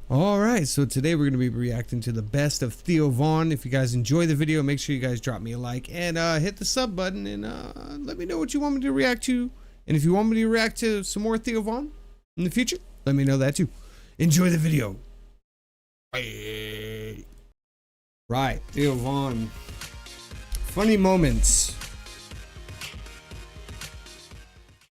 All right, so today we're going to be reacting to the best of Theo Von. If you guys enjoy the video, make sure you guys drop me a like and hit the sub button and let me know what you want me to react to. And if you want me to react to some more Theo Von in the future, let me know that too. Enjoy the video. Right, Theo Von. Funny moments.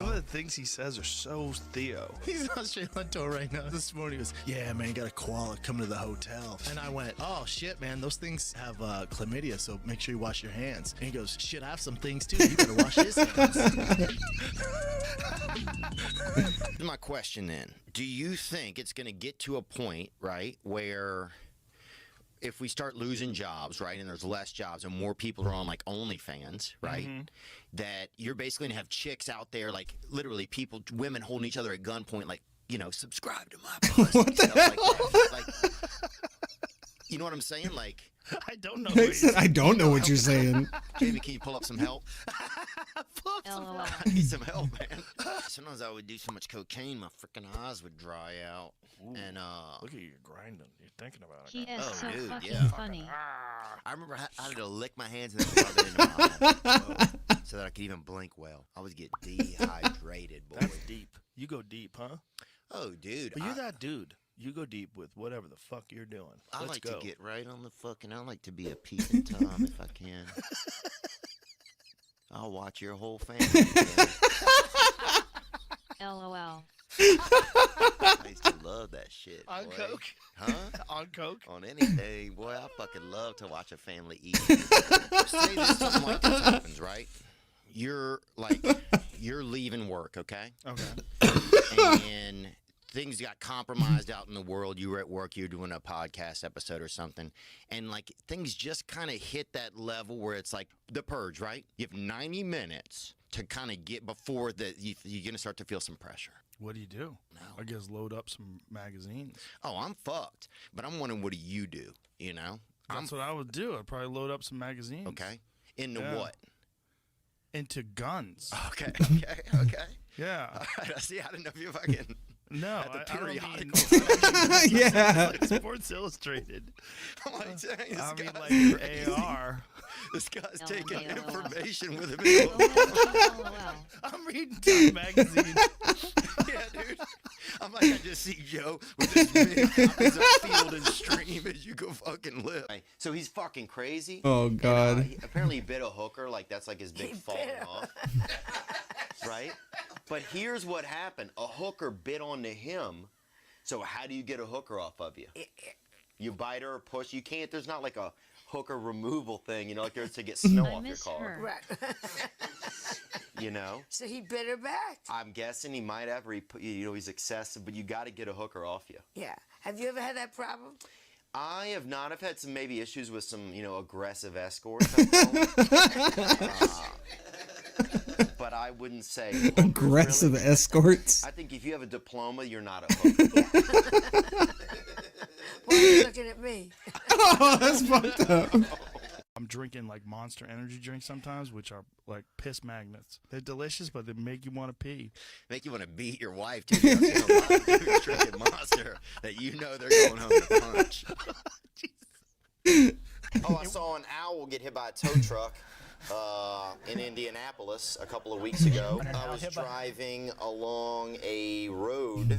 Some of the things he says are so Theo. He's on Sri Lanka right now. This morning he was, yeah, man, got a koala coming to the hotel. And I went, oh, shit, man, those things have chlamydia, so make sure you wash your hands. And he goes, shit, I have some things, too. You better wash his hands. My question then, do you think it's going to get to a point, right, where if we start losing jobs, right, and there's less jobs and more people are on like OnlyFans, right, that you're basically going to have chicks out there, like literally people, women holding each other at gunpoint, like, you know, subscribe to my post. What the hell? Like, you know what I'm saying? Like, I don't know. I don't know what you're saying. Jamie, can you pull up some help? LOL. I need some help, man. Sometimes I would do so much cocaine, my freaking eyes would dry out. Ooh, and look at you grinding. You're thinking about it. He is Oh, so dude, fucking yeah. funny. I remember I had to lick my hands and then rub it into my eye so that I could even blink well. I was getting dehydrated, boy. That's deep. You go deep, huh? Oh, dude. But you're that dude. You go deep with whatever the fuck you're doing. I Let's like go. to get right on the fucking. I like to be a peeping Tom if I can. I'll watch your whole family. LOL. I used to love that shit. On boy. coke? Huh? On coke? On anything, boy. I fucking love to watch a family eat. Say this, something like this happens, right? You're like, you're leaving work, okay? Okay. And things got compromised out in the world. You were at work, you were doing a podcast episode or something, and like things just kind of hit that level where it's like the purge, right? You have 90 minutes to kind of get before you're gonna start to feel some pressure. What do you do? No. I guess load up some magazines. Oh, I'm fucked. But I'm wondering, what do you do? You know? That's what I would do. I'd probably load up some magazines. Okay. Into Yeah. what? Into guns. Okay. Yeah. All right, see, I didn't know if you fucking No, had the I don't mean- periodical. Yeah. like Sports Illustrated. I'm like, dang, this I mean, guy's like crazy. AR. This guy's taking LOL. information with him. LOL. I'm reading Time magazine. Yeah, dude. I'm like, I just see Joe with this big copies of Field and Stream as you go fucking live. So he's fucking crazy. Oh, And, God. apparently he bit a hooker, like that's like his big falling off. Right? But here's what happened. A hooker bit onto him. So how do you get a hooker off of you? You bite her or push. You can't. There's not like a hooker removal thing, you know, like there's to get snow I off your miss car. her. Right. You know? So he bit her back. I'm guessing he might have, or you know, he's excessive, but you got to get a hooker off you. Yeah. Have you ever had that problem? I have not. I've had some maybe issues with some, you know, aggressive escorts. But I wouldn't say hookers, Aggressive really. escorts. I think if you have a diploma, you're not a hooker. Why are you looking at me? Oh, that's fucked up. I'm drinking like Monster energy drinks sometimes, which are like piss magnets. They're delicious, but they make you want to pee. Make you want to beat your wife too. You know, I've seen a lot of dudes drinking Monster that you know they're going home to punch. Oh, I saw an owl get hit by a tow truck in Indianapolis a couple of weeks ago. I was driving along a road,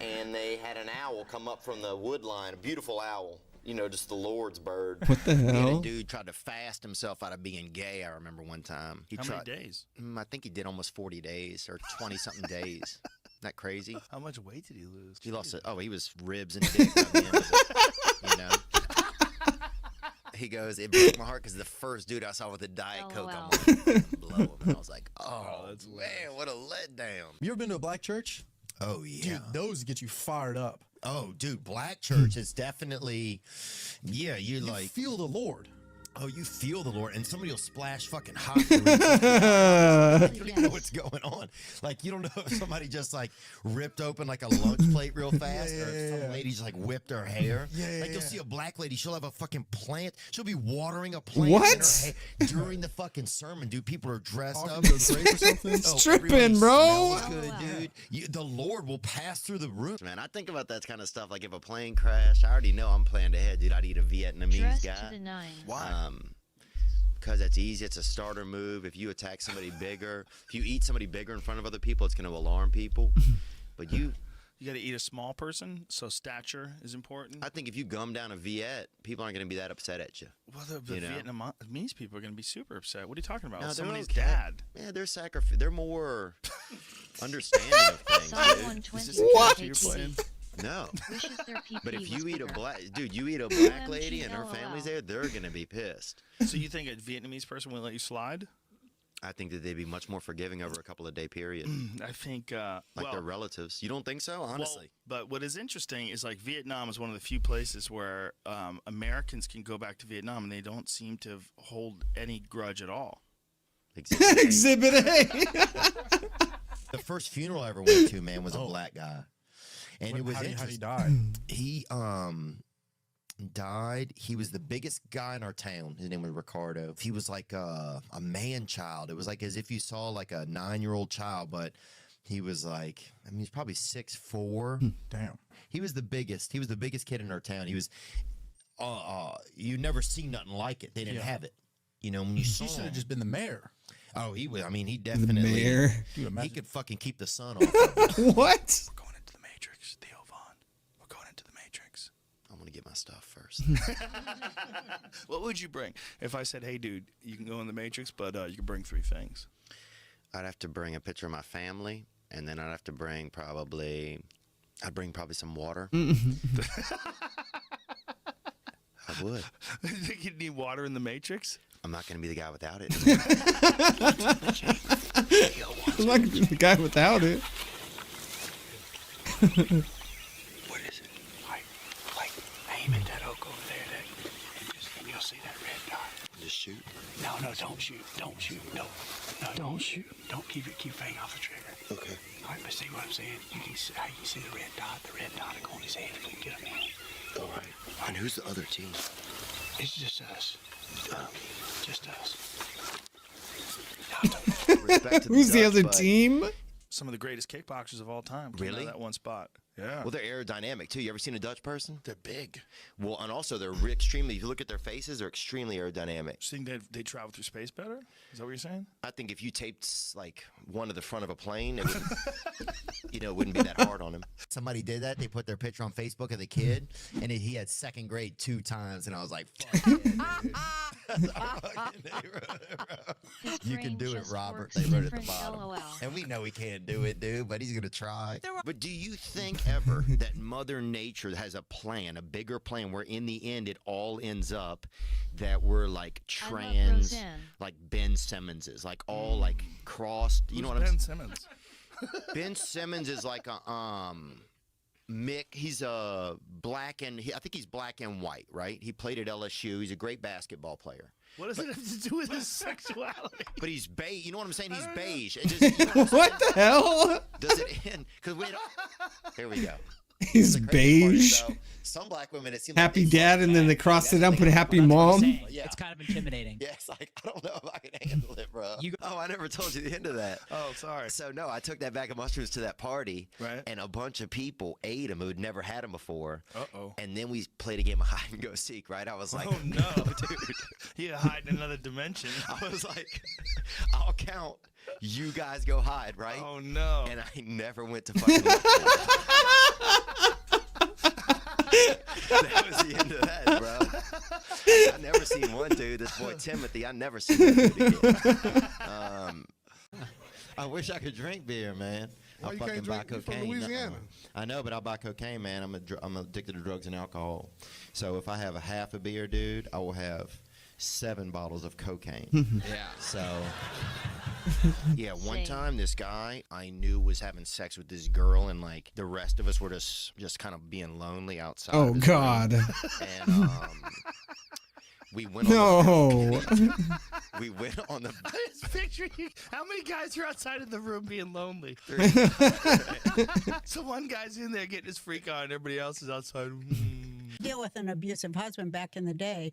and they had an owl come up from the wood line, a beautiful owl. You know, just the Lord's bird. What the hell? A dude tried to fast himself out of being gay, I remember one time. How many days? I think he did almost 40 days or 20-something days. Isn't that crazy? How much weight did he lose? He lost it. Oh, he was ribs and dick by the end of it, you know? He goes, it broke my heart because the first dude I saw with a Diet Coke, I'm like, blow him. And I was like, oh, that's man, what a letdown. You ever been to a black church? Oh, yeah. Dude, those get you fired up. Oh, dude, black church is definitely, yeah, you You like, feel the Lord. oh, you feel the Lord, and somebody will splash fucking hot. You don't even know what's going on. Like, you don't know if somebody just like ripped open like a lunch plate real fast, or if some lady just like whipped her hair. Like, you'll see a black lady, she'll have a fucking plant. She'll be watering a plant in her hair during the fucking sermon, dude. People are dressed up. Or something. It's tripping, bro. Good, dude. The Lord will pass through the room. Man, I think about that kind of stuff. Like if a plane crashed, I already know I'm planned ahead, dude. I'd eat a Vietnamese Dress guy. to the nines. Why? Because it's easy. It's a starter move. If you attack somebody bigger, if you eat somebody bigger in front of other people, it's going to alarm people. But you got to eat a small person, so stature is important. I think if you gum down a Viet, people aren't going to be that upset at you. Well, the Vietnamese people are going to be super upset. What are you talking about? No, Somebody's okay. dad. Yeah, they're more understanding of things, dude. What? You're playing? No. Wishes their PP But if you was eat a bigger. black dude, you eat a black OMG, lady and her LOL. family's there, they're going to be pissed. So you think a Vietnamese person will let you slide? I think that they'd be much more forgiving over a couple of day period. I think Like their relatives. You don't think so? Honestly. Well, but what is interesting is like Vietnam is one of the few places where Americans can go back to Vietnam and they don't seem to hold any grudge at all. Exhibit A. The first funeral I ever went to, man, was a black guy. And it was How did he interesting. die? He died. He was the biggest guy in our town. His name was Ricardo. He was like a man child. It was like as if you saw like a 9-year-old child, but he was like, I mean, he's probably 6'4". Damn. He was the biggest. He was the biggest kid in our town. He was, you never seen nothing like it. They didn't have it. You know, when you saw He should him. have just been the mayor. Oh, he was. I mean, he The definitely. mayor. Dude, He could fucking keep the sun off. Of him. What? We're going into the Matrix, Theo Vaughn. We're going into the Matrix. I'm going to get my stuff first. What would you bring? If I said, hey, dude, you can go in the Matrix, but you can bring 3 things. I'd have to bring a picture of my family, and then I'd have to bring probably some water. I would. You think you'd need water in the Matrix? I'm not going to be the guy without it. I'm not gonna be the guy without it. What is it? Like, aim at that oak over there, and you'll see that red dot. Just shoot. No, don't shoot. Don't shoot. No, don't shoot. Don't keep your finger off the trigger. Okay. All right, but see what I'm saying? You can see the red dot. The red dot will go on his head if we can get him in. All right. And who's the other team? It's just us. Just us. Respect to Who's the Dutch, other but- team? Some of the greatest kickboxers of all time. came out of Really? that one spot. Yeah. Well, they're aerodynamic too. You ever seen a Dutch person? They're big. Well, and also they're extremely. If you look at their faces, they're extremely aerodynamic. So you think they travel through space better? Is that what you're saying? I think if you taped like one to the front of a plane, it would, it wouldn't be that hard on him. Somebody did that. They put their picture on Facebook of the kid, and he had second grade 2 times, and I was like, "Fuck yeah, dude." You can do it, Robert. They wrote it at the bottom, and we know he can't do it, dude. But he's gonna try. But do you think ever that Mother Nature has a plan, a bigger plan, where in the end it all ends up that we're like trans, like Ben Simmons is, like all like crossed. You know what I'm Ben saying? Simmons. Ben Simmons is like a Mick. He's a black and I think he's black and white, right? He played at LSU. He's a great basketball player. What does it have to do with his sexuality? But he's beige. You know what I'm saying? He's beige. It just, you know What the hell? does it end? Because here we go. He's The crazy part is, beige. though, some black women, it seems Happy like they dad, and then they crossed it out and put happy mom. Yeah. It's kind of intimidating. Yeah, it's like, I don't know if I can handle it, bro. I never told you the end of that. Oh, sorry. So, no, I took that bag of mushrooms to that party, Right. and a bunch of people ate them who'd never had them before. Uh-oh. And then we played a game of hide and go seek, right? I was like, Oh, no. dude. You hide in another dimension. I was like, I'll count. You guys go hide, right? Oh, no. And I never went to fucking That was the end of that, bro. I never seen one dude. This boy Timothy, I never seen that dude again. I wish I could drink beer, man. Why I'll you fucking can't buy drink? You're from cocaine. Louisiana. I know, but I'll buy cocaine, man. I'm addicted to drugs and alcohol. So if I have a half a beer, dude, I will have 7 bottles of cocaine. Yeah. So, yeah, one time this guy I knew was having sex with this girl, and like the rest of us were just kind of being lonely outside. Oh of his God. room. And we went on No. we went on the I just picturing you. How many guys are outside of the room being lonely? So one guy's in there getting his freak on, and everybody else is outside. Deal with an abusive husband back in the day,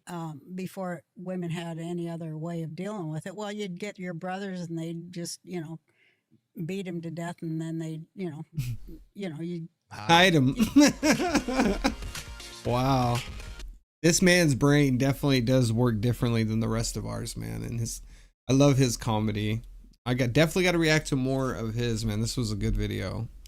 before women had any other way of dealing with it. Well, you'd get your brothers and they'd just, beat him to death, and then they, you Hide him. Wow. This man's brain definitely does work differently than the rest of ours, man. And I love his comedy. Definitely got to react to more of his, man. This was a good video.